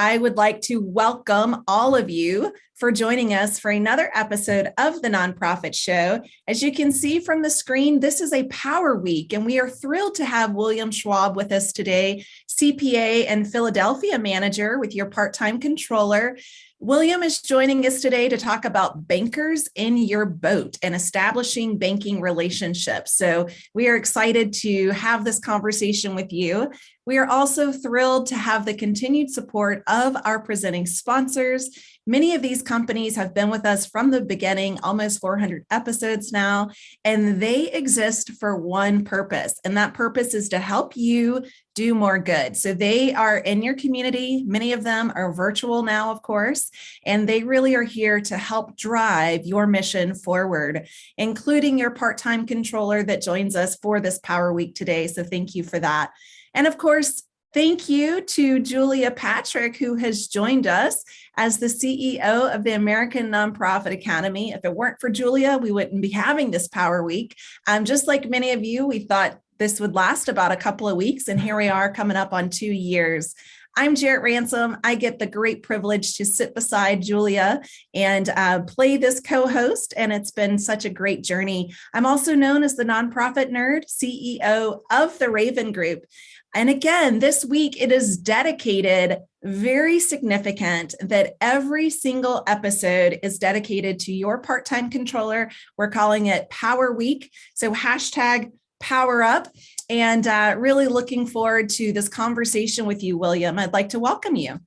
I would like to welcome all of you for joining us for another episode of the Nonprofit Show. As you can see from the screen, this is a Power Week, and we are thrilled to have William Schwab with us today, CPA and Philadelphia manager with your part-time controller. William is joining us today to talk about bankers in your boat and establishing banking relationships. So we are excited to have this conversation with you. We are also thrilled to have the continued support of our presenting sponsors. Many of these companies have been with us from the beginning, almost 400 episodes now, and they exist for one purpose, and that purpose is to help you do more good. So they are in your community. Many of them are virtual now, of course, and they really are here to help drive your mission forward, including your part-time controller that joins us for this Power Week today. So thank you for that. And of course, thank you to Julia Patrick, who has joined us as the CEO of the American Nonprofit Academy. If it weren't for Julia, we wouldn't be having this Power Week. Just like many of you, we thought this would last about a couple of weeks, and here we are coming up on 2 years. I'm Jarrett Ransom. I get the great privilege to sit beside Julia and play this co-host, and it's been such a great journey. I'm also known as the Nonprofit Nerd, CEO of the Raven Group. And again, this week it is dedicated, very significant, that every single episode is dedicated to your part-time controller. We're calling it Power Week. So hashtag Power Up. And really looking forward to this conversation with you, William. I'd like to welcome you.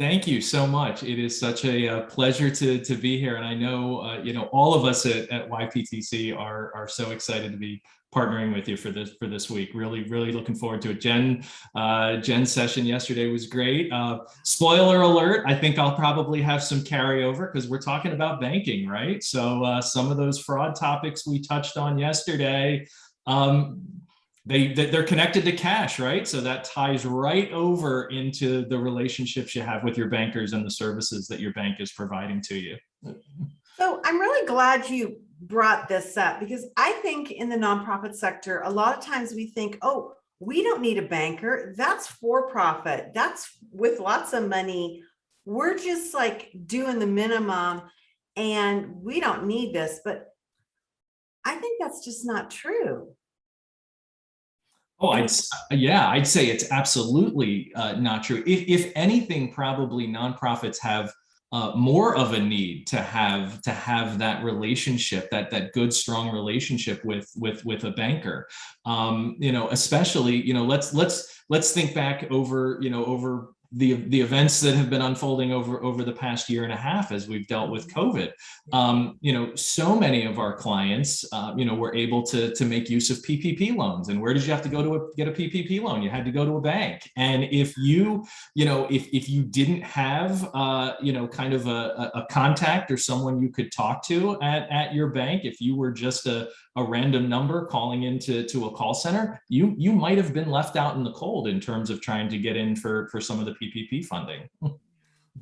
Thank you so much. It is such a pleasure to be here. And I know, all of us at YPTC are so excited to be partnering with you for this week. Really looking forward to it. Jen's session yesterday was great. Spoiler alert, I think I'll probably have some carryover because we're talking about banking, right? So some of those fraud topics we touched on yesterday, they're connected to cash, right? So that ties right over into the relationships you have with your bankers and the services that your bank is providing to you. So I'm really glad you brought this up, because I think in the nonprofit sector, a lot of times we think, oh, we don't need a banker. That's for profit. That's with lots of money. We're just like doing the minimum and we don't need this. But I think that's just not true. Oh, I'd say it's absolutely not true. If anything, probably nonprofits have more of a need to have that relationship, that good, strong relationship with a banker. Especially, let's think back over the events that have been unfolding over the past year and a half as we've dealt with COVID. So many of our clients, were able to make use of PPP loans. And where did you have to go to get a PPP loan? You had to go to a bank. And if you didn't have, kind of a contact or someone you could talk to at your bank, if you were just a random number calling into a call center, you might have been left out in the cold in terms of trying to get in for some of the PPP funding.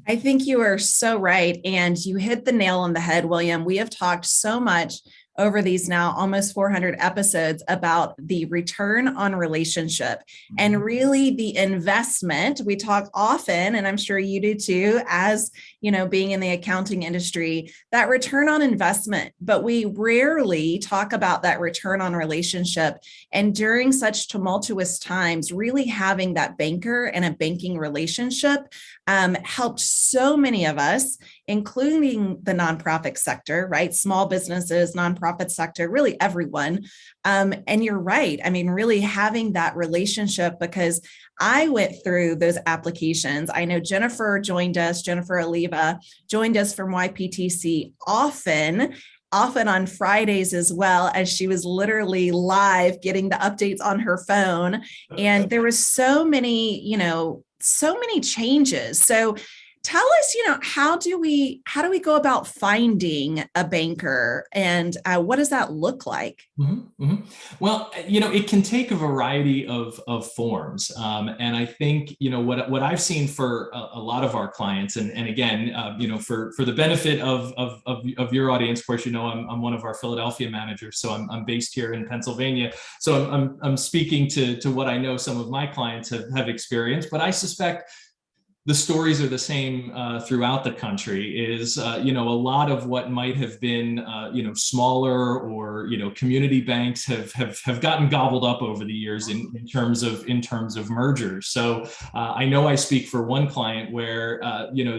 I think you are so right. And you hit the nail on the head, William. We have talked so much over these now almost 400 episodes about the return on relationship and really the investment. We talk often, and I'm sure you do too, as being in the accounting industry, that return on investment, but we rarely talk about that return on relationship. And during such tumultuous times, really having that banker and a banking relationship helped so many of us, including the nonprofit sector, right? Small businesses, nonprofit sector, really everyone. And you're right. I mean, really having that relationship, because I went through those applications. I know Jennifer Oliva joined us from YPTC often on Fridays as well, as she was literally live getting the updates on her phone. And there was so many changes. So tell us, how do we go about finding a banker, and what does that look like? Mm-hmm, mm-hmm. Well, it can take a variety of forms, and I think what I've seen for a lot of our clients, and again, for the benefit of your audience, of course, I'm one of our Philadelphia managers, so I'm based here in Pennsylvania, so I'm speaking to what I know some of my clients have experienced, but I suspect the stories are the same throughout the country. Is a lot of what might have been smaller or community banks have gotten gobbled up over the years in terms of mergers. So I know I speak for one client where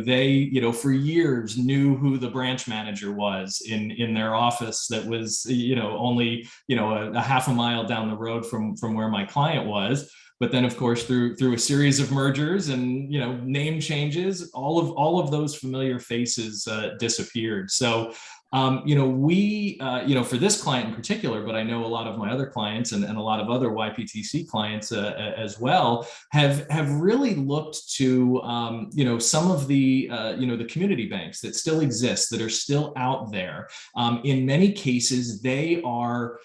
they for years knew who the branch manager was in their office that was only a half a mile down the road from where my client was. But then, of course, through a series of mergers and name changes, all of those familiar faces disappeared. So, we for this client in particular, but I know a lot of my other clients and a lot of other YPTC clients as well have really looked to some of the the community banks that still exist, that are still out there. In many cases, they are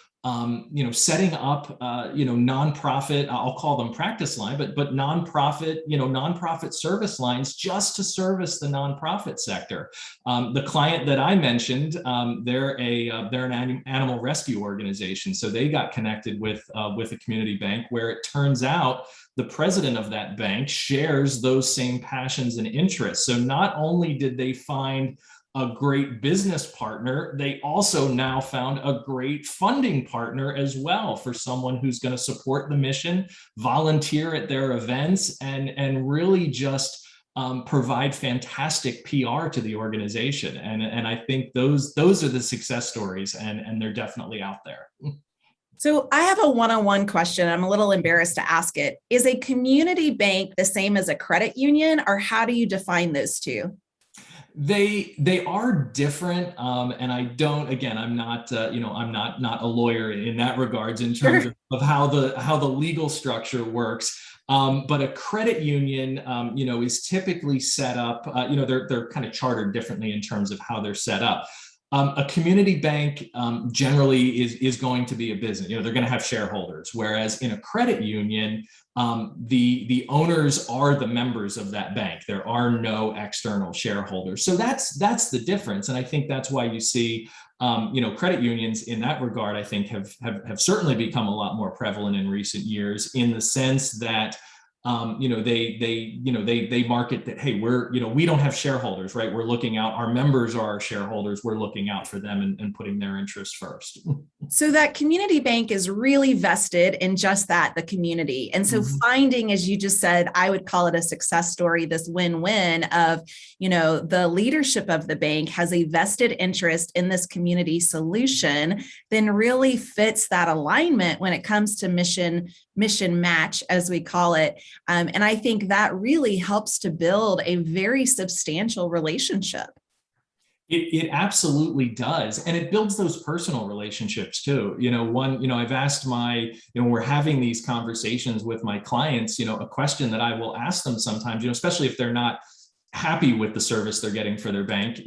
setting up, nonprofit, I'll call them practice line, but nonprofit service lines just to service the nonprofit sector. The client that I mentioned, they're an animal rescue organization. So they got connected with a community bank where it turns out the president of that bank shares those same passions and interests. So not only did they find a great business partner, they also now found a great funding partner as well for someone who's going to support the mission, volunteer at their events, and really just provide fantastic PR to the organization. And I think those are the success stories, and they're definitely out there. So I have a one-on-one question. I'm a little embarrassed to ask it. Is a community bank the same as a credit union, or how do you define those two? They are different, and I don't. Again, I'm not. I'm not a lawyer in that regards in terms of how the legal structure works. But a credit union, is typically set up. They're kind of chartered differently in terms of how they're set up. A community bank generally is going to be a business. They're going to have shareholders, whereas in a credit union, the owners are the members of that bank. There are no external shareholders. So that's the difference. And I think that's why you see credit unions in that regard, I think have certainly become a lot more prevalent in recent years, in the sense that they market that, hey, we don't have shareholders, right? We're looking out, our members are our shareholders. We're looking out for them and putting their interests first. So that community bank is really vested in just that, the community. And so finding, as you just said, I would call it a success story, this win-win of, the leadership of the bank has a vested interest in this community solution, then really fits that alignment when it comes to mission match, as we call it. And I think that really helps to build a very substantial relationship. It absolutely does. And it builds those personal relationships too. I've asked we're having these conversations with my clients, a question that I will ask them sometimes, especially if they're not happy with the service they're getting for their bank,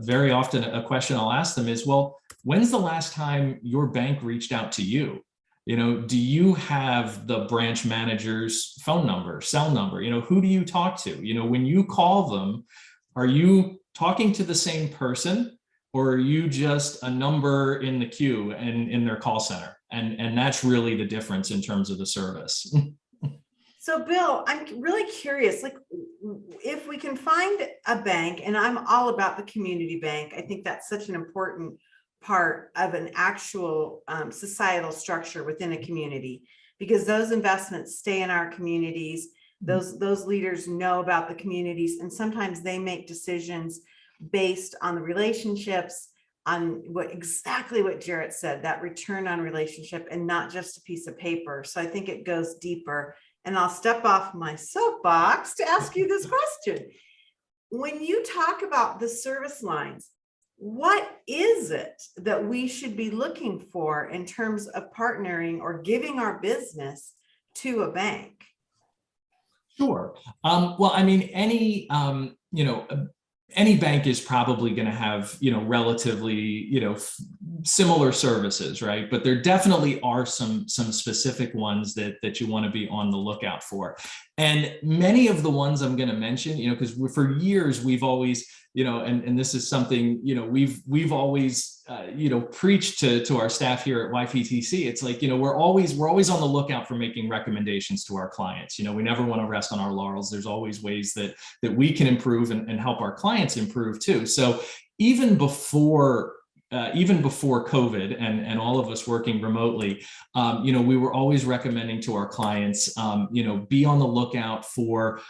very often a question I'll ask them is, well, when's the last time your bank reached out to you? Do you have the branch manager's phone number, cell number? Who do you talk to? When you call them, are you talking to the same person, or are you just a number in the queue and in their call center? And that's really the difference in terms of the service. So Bill, I'm really curious, like if we can find a bank, and I'm all about the community bank, I think that's such an important part of an actual societal structure within a community, because those investments stay in our communities. Those leaders know about the communities, and sometimes they make decisions based on the relationships, on exactly what Jarrett said, that return on relationship, and not just a piece of paper. So I think it goes deeper. And I'll step off my soapbox to ask you this question. When you talk about the service lines, what is it that we should be looking for in terms of partnering or giving our business to a bank? Sure. Well, I mean, any bank is probably going to have, relatively, similar services, right? But there definitely are some specific ones that you want to be on the lookout for. And many of the ones I'm going to mention, because for years we've always, and this is something, we've always, preached to our staff here at YPTC. It's like, we're always on the lookout for making recommendations to our clients. We never want to rest on our laurels. There's always ways that we can improve and help our clients improve too. So even before COVID and all of us working remotely, we were always recommending to our clients, be on the lookout for,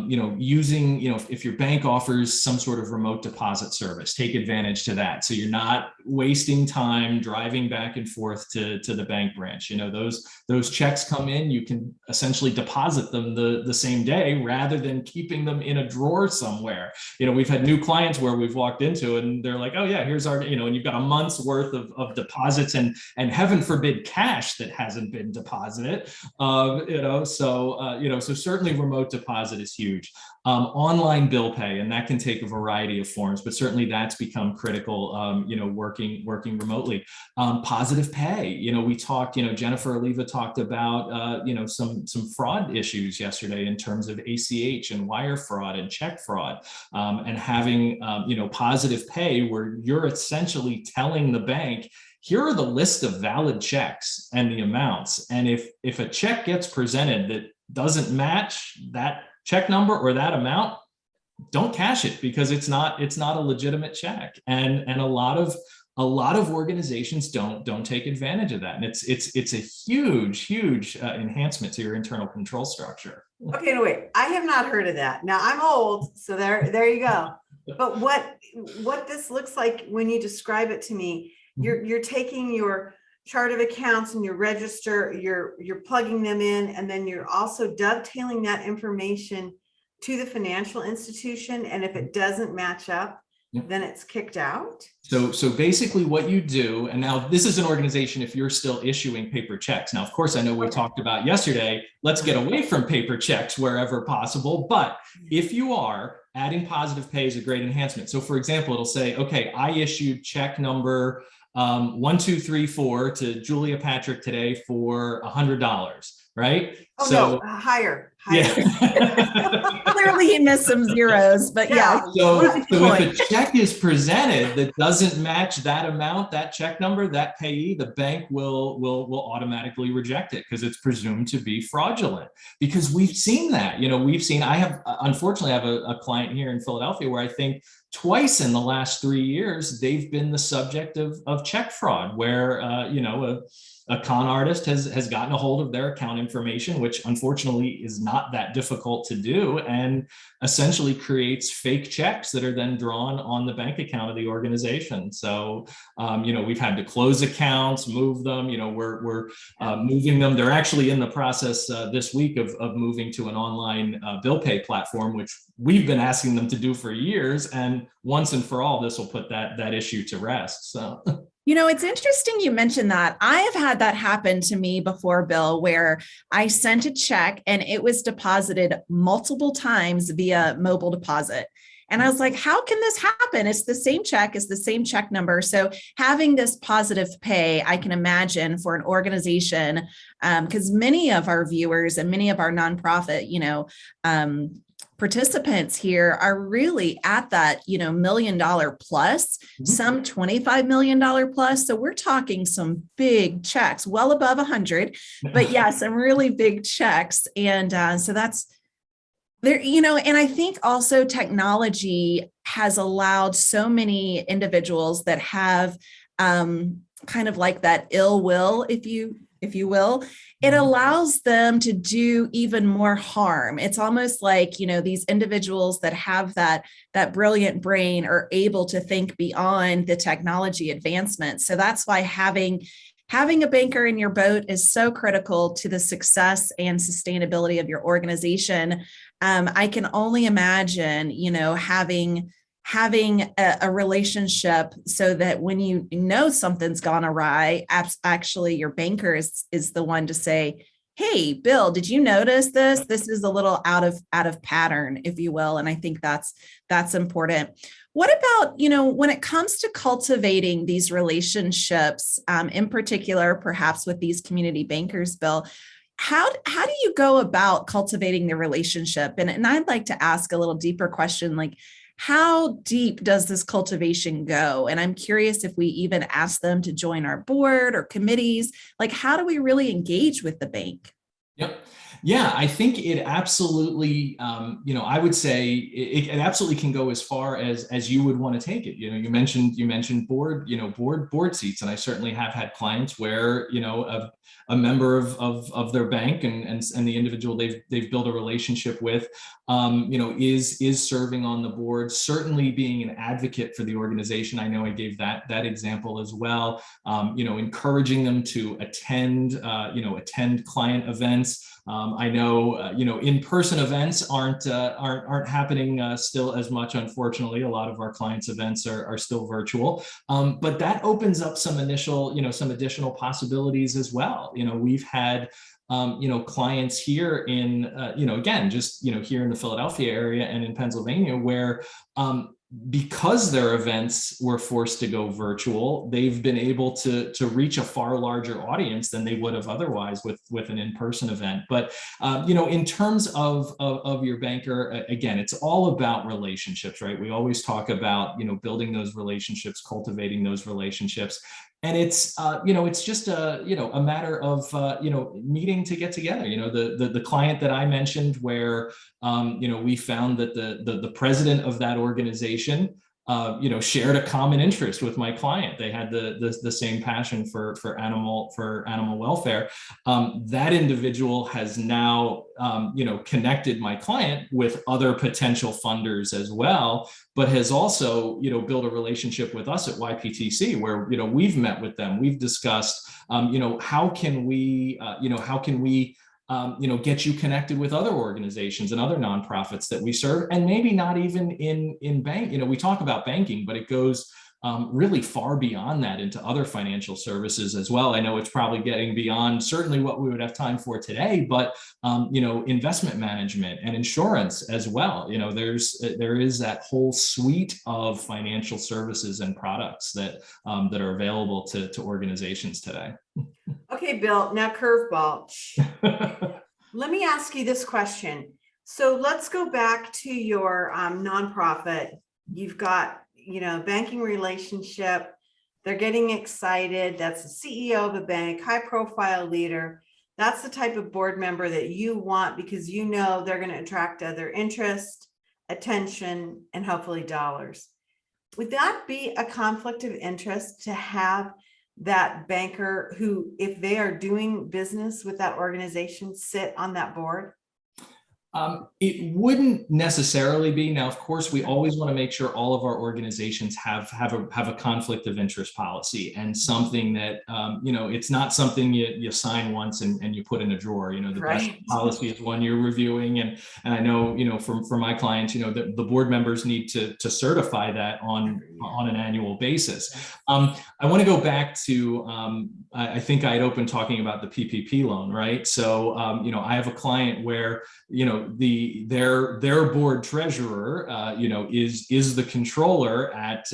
using, if your bank offers some sort of remote deposit service, take advantage to that. So you're not wasting time driving back and forth to the bank branch. Those checks come in, you can essentially deposit them the same day rather than keeping them in a drawer somewhere. We've had new clients where we've walked into and they're like, oh yeah, here's our, and you've got a month's worth of deposits and heaven forbid cash that hasn't been deposited. So certainly remote deposit is huge. Online bill pay, and that can take a variety of forms, but certainly that's become critical, working remotely. Positive pay, we talked, Jennifer Oliva talked about, some fraud issues yesterday in terms of ACH and wire fraud and check fraud, and having, positive pay where you're essentially telling the bank, here are the list of valid checks and the amounts. And if a check gets presented that doesn't match that check number or that amount, don't cash it because it's not a legitimate check. And a lot of organizations don't take advantage of that. And it's a huge enhancement to your internal control structure. Okay, no, wait, I have not heard of that. Now I'm old, so there you go. But what this looks like when you describe it to me, you're taking your chart of accounts and your register, you're plugging them in, and then you're also dovetailing that information to the financial institution. And if it doesn't match up, then it's kicked out. So basically what you do, and now this is an organization if you're still issuing paper checks. Now, of course, I know we talked about yesterday, let's get away from paper checks wherever possible. But if you are, adding positive pay is a great enhancement. So for example, it'll say, okay, I issued check number 1234 to Julia Patrick today for $100, right? Oh, so, no, higher. Yeah. Clearly he missed some zeros, but yeah. So if a check is presented that doesn't match that amount, that check number, that payee, the bank will automatically reject it because it's presumed to be fraudulent. Because we've seen that, unfortunately, I have a client here in Philadelphia where I think twice in the last 3 years, they've been the subject of check fraud where, a con artist has gotten a hold of their account information, which unfortunately is not that difficult to do, and essentially creates fake checks that are then drawn on the bank account of the organization. So, we've had to close accounts, move them, we're moving them. They're actually in the process this week of moving to an online bill pay platform, which we've been asking them to do for years. And once and for all, this will put that issue to rest. So. It's interesting you mentioned that. I have had that happen to me before, Bill, where I sent a check and it was deposited multiple times via mobile deposit. And I was like, how can this happen? It's the same check, it's the same check number. So having this positive pay, I can imagine for an organization, because many of our viewers and many of our nonprofit, participants here are really at that, $1 million plus, some $25 million plus. So we're talking some big checks, well above 100, but yeah, some really big checks. And so that's there, and I think also technology has allowed so many individuals that have kind of like that ill will, if you will, it allows them to do even more harm. It's almost like, these individuals that have that brilliant brain are able to think beyond the technology advancements. So that's why having a banker in your boat is so critical to the success and sustainability of your organization. I can only imagine, having a relationship so that when you know something's gone awry, actually your banker is the one to say, hey, Bill, did you notice this? This is a little out of pattern, if you will. And I think that's important. What about, when it comes to cultivating these relationships, in particular, perhaps with these community bankers, Bill, How do you go about cultivating the relationship? And I'd like to ask a little deeper question, like how deep does this cultivation go? And I'm curious if we even ask them to join our board or committees. Like, how do we really engage with the bank? Yep. Yeah, I think it absolutely, I would say it absolutely can go as far as you would want to take it. You mentioned board seats, and I certainly have had clients where a member of their bank and the individual they've built a relationship with, is serving on the board, certainly being an advocate for the organization. I know I gave that example as well. Encouraging them to attend client events. I know, in-person events aren't happening still as much. Unfortunately, a lot of our clients' events are still virtual, but that opens up some additional possibilities as well. We've had clients here in, again, just, here in the Philadelphia area and in Pennsylvania where, because their events were forced to go virtual, they've been able to reach a far larger audience than they would have otherwise with an in-person event. But in terms of your banker, again, it's all about relationships, right? We always talk about building those relationships, cultivating those relationships. And it's just a matter of needing to get together. The client that I mentioned where we found that the president of that organization shared a common interest with my client. They had the same passion for animal welfare. That individual has now connected my client with other potential funders as well, but has also built a relationship with us at YPTC where we've met with them. We've discussed how can we get you connected with other organizations and other nonprofits that we serve, and maybe not even in bank. We talk about banking, but it goes really far beyond that into other financial services as well. I know it's probably getting beyond certainly what we would have time for today, but investment management and insurance as well. There is that whole suite of financial services and products that are available to organizations today. Okay, Bill, now curveball. Let me ask you this question. So let's go back to your nonprofit. You've got, banking relationship. They're getting excited. That's the CEO of a bank, high profile leader. That's the type of board member that you want because they're going to attract other interest, attention, and hopefully dollars. Would that be a conflict of interest to have that banker who, if they are doing business with that organization, sit on that board? It wouldn't necessarily be. Now, of course, we always want to make sure all of our organizations have a conflict of interest policy and something that, it's not something you sign once and you put in a drawer. The Right. best policy is one you're reviewing. And I know, for my clients, the board members need to certify that on an annual basis. I want to go back to, I think I had opened talking about the PPP loan, right? So, I have a client where, their board treasurer, is the controller at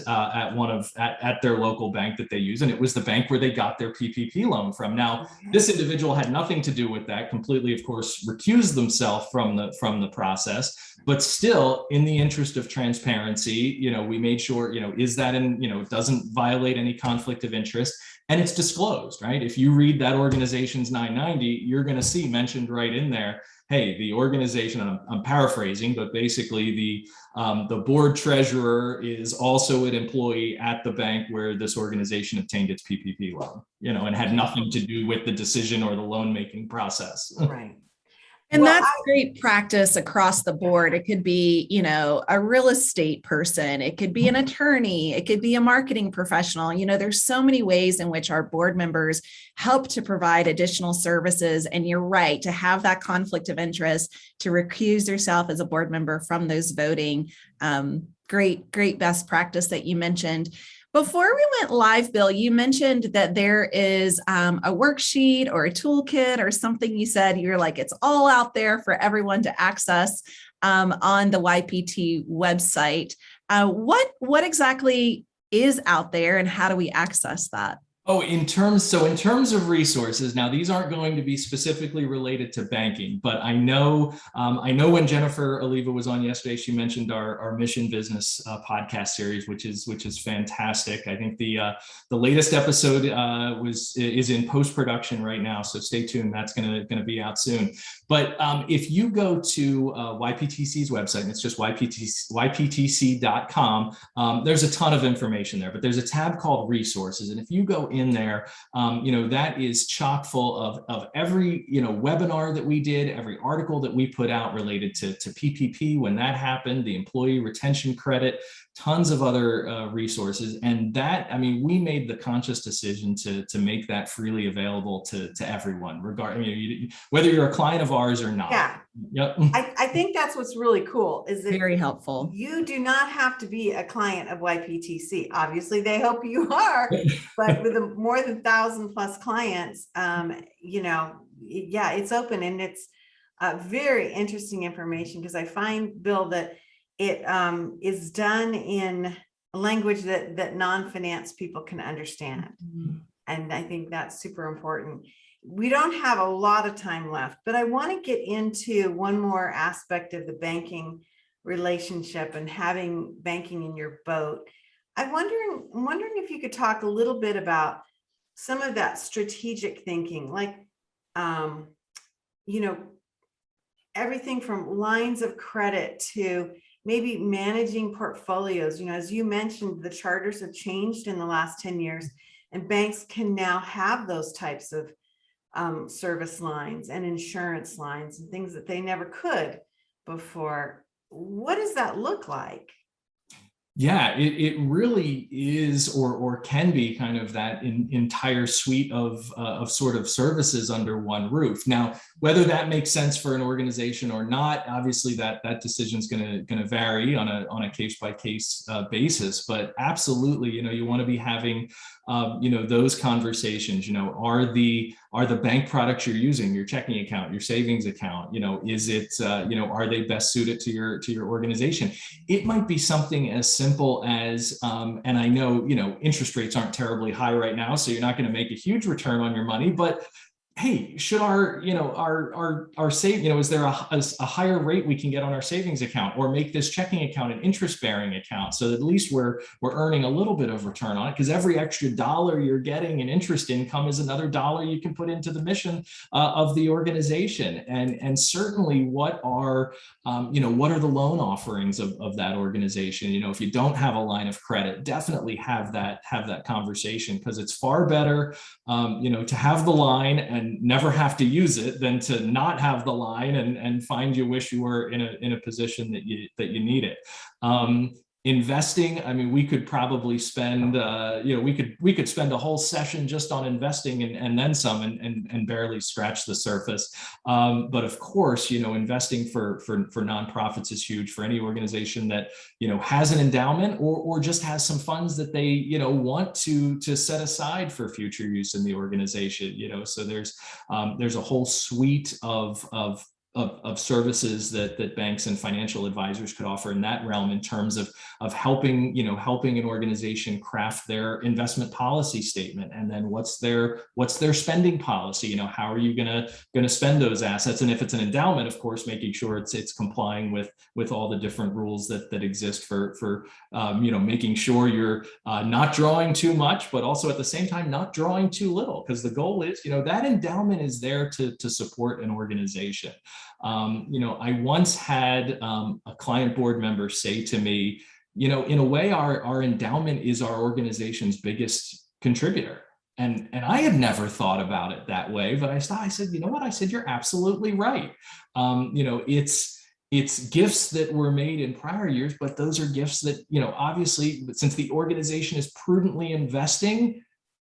their local bank that they use, and it was the bank where they got their PPP loan from. Now, this individual had nothing to do with that. Completely, of course, recused themselves from the process, but still, in the interest of transparency, we made sure, is that doesn't violate any conflict of interest. And it's disclosed, right? If you read that organization's 990, you're going to see mentioned right in there, hey, the organization, I'm paraphrasing, but basically the board treasurer is also an employee at the bank where this organization obtained its PPP loan, and had nothing to do with the decision or the loan making process. Right. And that's great practice across the board. It could be, a real estate person. It could be an attorney. It could be a marketing professional. There's so many ways in which our board members help to provide additional services. And you're right, to have that conflict of interest, to recuse yourself as a board member from those voting. Great best practice that you mentioned. Before we went live, Bill, you mentioned that there is a worksheet or a toolkit or something. You said you're like, it's all out there for everyone to access on the YPT website. What exactly is out there and how do we access that? Oh, in terms of resources, now these aren't going to be specifically related to banking, but I know when Jennifer Oliva was on yesterday, she mentioned our mission business podcast series, which is fantastic. I think the latest episode is in post production right now, so stay tuned. That's gonna be out soon. But if you go to YPTC's website, and it's just yptc.com, there's a ton of information there, but there's a tab called resources, and if you go in there, that is chock full of every, webinar that we did, every article that we put out related to PPP when that happened, the employee retention credit, tons of other resources. And that, we made the conscious decision to make that freely available to everyone, whether you're a client of ours or not. Yeah. Yep. I think that's what's really cool is that Very helpful. You do not have to be a client of YPTC. Obviously, they hope you are, but with more than 1,000+ clients, it's open, and it's very interesting information, because I find, Bill, that it is done in language that non-finance people can understand. Mm-hmm. And I think that's super important. We don't have a lot of time left, but I want to get into one more aspect of the banking relationship and having banking in your boat. I'm wondering if you could talk a little bit about some of that strategic thinking, like, everything from lines of credit to maybe managing portfolios. As you mentioned, the charters have changed in the last 10 years, and banks can now have those types of service lines and insurance lines and things that they never could before. What does that look like? Yeah, it really is, or can be, kind of that entire suite of sort of services under one roof. Now, whether that makes sense for an organization or not, obviously that decision is going to vary on a case by case basis. But absolutely, you want to be having those conversations. Are the bank products you're using, your checking account, your savings account, is it are they best suited to your organization? It might be something as simple as, and I know, interest rates aren't terribly high right now, so you're not going to make a huge return on your money, but hey, should our save, is there a higher rate we can get on our savings account, or make this checking account an interest-bearing account, so that at least we're earning a little bit of return on it, because every extra dollar you're getting in interest income is another dollar you can put into the mission of the organization. And certainly, what are the loan offerings of that organization? If you don't have a line of credit, definitely have that conversation, because it's far better to have the line and never have to use it than to not have the line and find you wish you were in a position that you need it. Investing, we could probably spend we could spend a whole session just on investing and then some, and barely scratch the surface. But of course, investing for nonprofits is huge, for any organization that has an endowment or just has some funds that they want to set aside for future use in the organization. So there's a whole suite of services that banks and financial advisors could offer in that realm, in terms of helping an organization craft their investment policy statement, and then what's their spending policy. How are you going to spend those assets? And if it's an endowment, of course, making sure it's complying with all the different rules that exist for making sure you're not drawing too much, but also at the same time not drawing too little, because the goal is that endowment is there to support an organization. I once had a client board member say to me, in a way, our endowment is our organization's biggest contributor. And I had never thought about it that way, but I said, what? I said, you're absolutely right. It's gifts that were made in prior years, but those are gifts that, obviously, since the organization is prudently investing,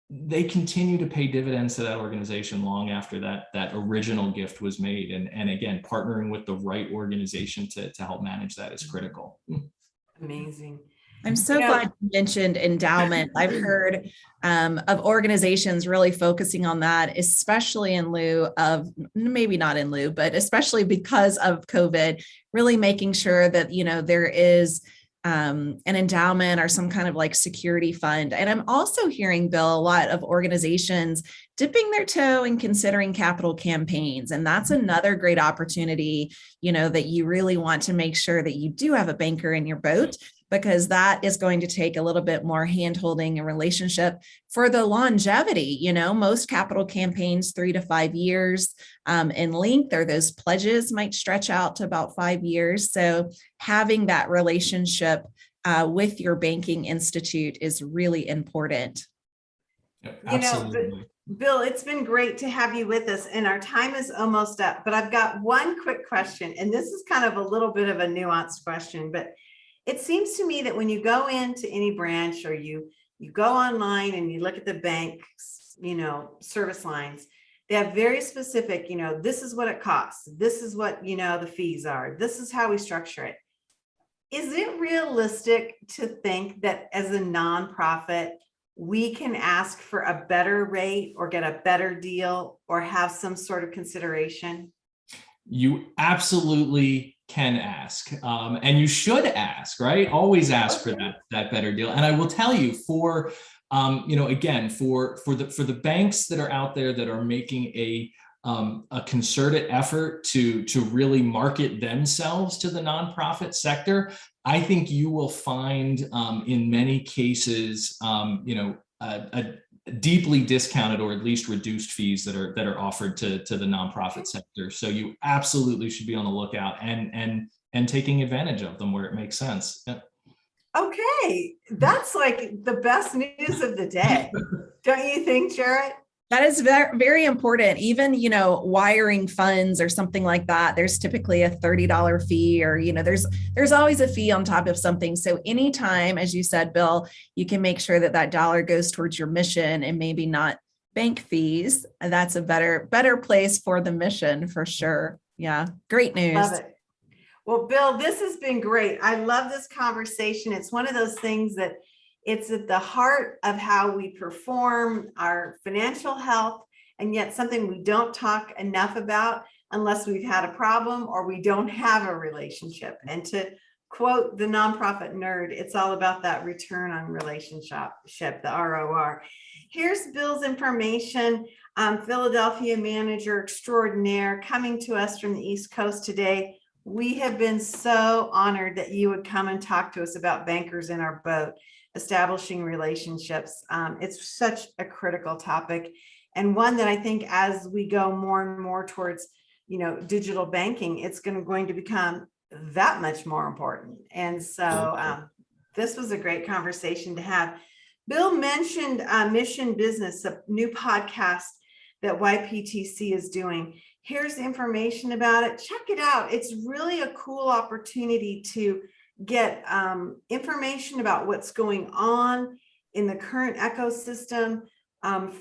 they continue to pay dividends to that organization long after that original gift was made. And again, partnering with the right organization to help manage that is critical. Amazing. I'm so glad you mentioned endowment. I've heard of organizations really focusing on that, especially in lieu of, maybe not in lieu, but especially because of COVID, really making sure that, there is an endowment or some kind of like security fund. And I'm also hearing, Bill, a lot of organizations dipping their toe and considering capital campaigns. And that's another great opportunity, that you really want to make sure that you do have a banker in your boat, because that is going to take a little bit more handholding and relationship for the longevity. Most capital campaigns, 3 to 5 years in length, or those pledges might stretch out to about 5 years. So having that relationship with your banking institute is really important. Absolutely. Bill, it's been great to have you with us, and our time is almost up, but I've got one quick question, and this is kind of a little bit of a nuanced question, but it seems to me that when you go into any branch, or you go online and you look at the bank's, service lines, they have very specific, this is what it costs. This is what, the fees are. This is how we structure it. Is it realistic to think that as a nonprofit, we can ask for a better rate or get a better deal or have some sort of consideration? You absolutely can ask, and you should ask, right? Always ask for that better deal. And I will tell you, for again, for the banks that are out there that are making a concerted effort to really market themselves to the nonprofit sector, I think you will find in many cases, a deeply discounted or at least reduced fees that are offered to the nonprofit sector. So you absolutely should be on the lookout and taking advantage of them where it makes sense. Yeah. Okay, that's like the best news of the day, don't you think, Jarrett? That is very, very important. Even, wiring funds or something like that, there's typically a $30 fee, or, there's always a fee on top of something. So anytime, as you said, Bill, you can make sure that dollar goes towards your mission and maybe not bank fees. That's a better place for the mission, for sure. Yeah. Great news. Love it. Well, Bill, this has been great. I love this conversation. It's one of those things that it's at the heart of how we perform our financial health, and yet something we don't talk enough about unless we've had a problem or we don't have a relationship. And to quote the nonprofit nerd, it's all about that return on relationship, the ROR. Here's Bill's information. Philadelphia manager extraordinaire, coming to us from the East Coast today. We have been so honored that you would come and talk to us about bankers in our boat, establishing relationships. It's such a critical topic, and one that I think as we go more and more towards, digital banking, it's going to become that much more important. And so this was a great conversation to have. Bill mentioned Mission Business, a new podcast that YPTC is doing. Here's information about it. Check it out. It's really a cool opportunity to get information about what's going on in the current ecosystem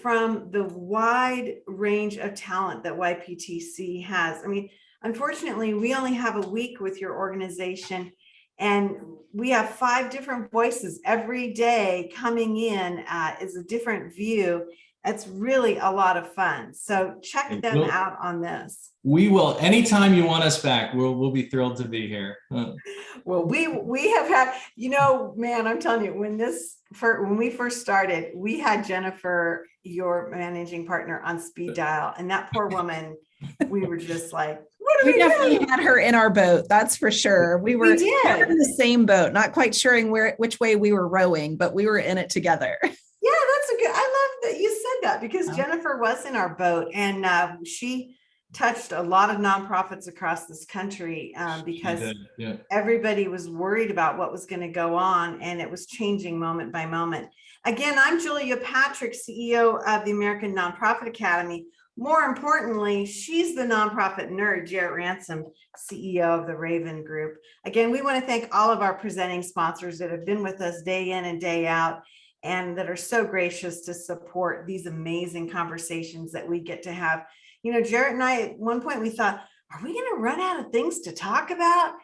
from the wide range of talent that YPTC has. I mean, unfortunately, we only have a week with your organization, and we have 5 different voices every day coming in is a different view. It's really a lot of fun. So check them out on this. We will. Anytime you want us back, we'll be thrilled to be here. Well, we have had, man, I'm telling you, when we first started, we had Jennifer, your managing partner, on speed dial, and that poor woman, we were just like, what are we definitely doing? Had her in our boat. That's for sure. We were in the same boat, not quite sure which way we were rowing, but we were in it together. Yeah, I love that you said that, because Jennifer was in our boat, and she touched a lot of nonprofits across this country because everybody was worried about what was going to go on, and it was changing moment by moment. Again, I'm Julia Patrick, CEO of the American Nonprofit Academy. More importantly, she's the nonprofit nerd, Jarrett Ransom, CEO of the Raven Group. Again, we want to thank all of our presenting sponsors that have been with us day in and day out, and that are so gracious to support these amazing conversations that we get to have. Jarrett and I, at one point we thought, are we going to run out of things to talk about?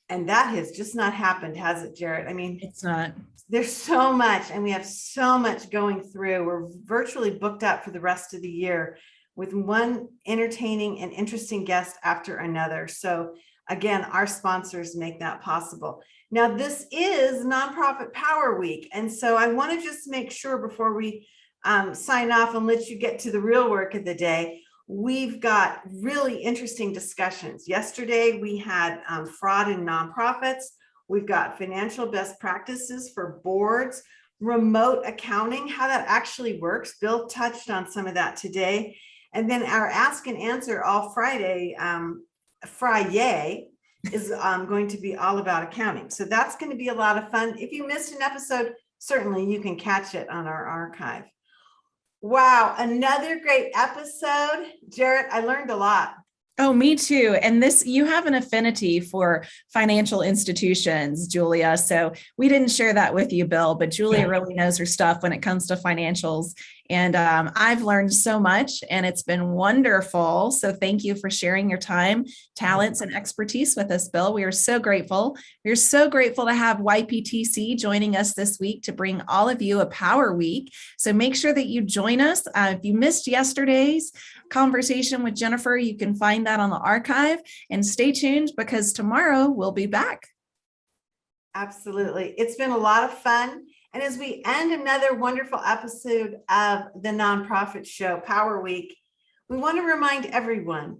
And that has just not happened, has it, Jarrett? I mean, it's not. There's so much, and we have so much going through. We're virtually booked up for the rest of the year with one entertaining and interesting guest after another. So Again, our sponsors make that possible. Now, this is Nonprofit Power Week. And so I want to just make sure before we sign off and let you get to the real work of the day, we've got really interesting discussions. Yesterday, we had fraud in nonprofits. We've got financial best practices for boards, remote accounting, how that actually works. Bill touched on some of that today. And then our Ask and Answer all Friday, Friday, is going to be all about accounting. So that's going to be a lot of fun. If you missed an episode, certainly you can catch it on our archive. Wow, another great episode. Jarrett, I learned a lot. Oh, me too. And you have an affinity for financial institutions, Julia. So we didn't share that with you, Bill, but Julia really knows her stuff when it comes to financials. And I've learned so much, and it's been wonderful. So thank you for sharing your time, talents, and expertise with us, Bill. We are so grateful. We're so grateful to have YPTC joining us this week to bring all of you a Power Week. So make sure that you join us. If you missed yesterday's conversation with Jennifer, you can find that on the archive, and stay tuned because tomorrow we'll be back. Absolutely. It's been a lot of fun. And as we end another wonderful episode of the Nonprofit Show, Power Week, we want to remind everyone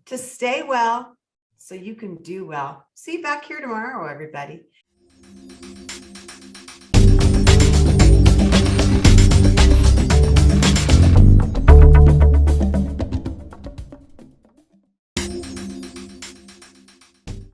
to stay well so you can do well. See you back here tomorrow, everybody.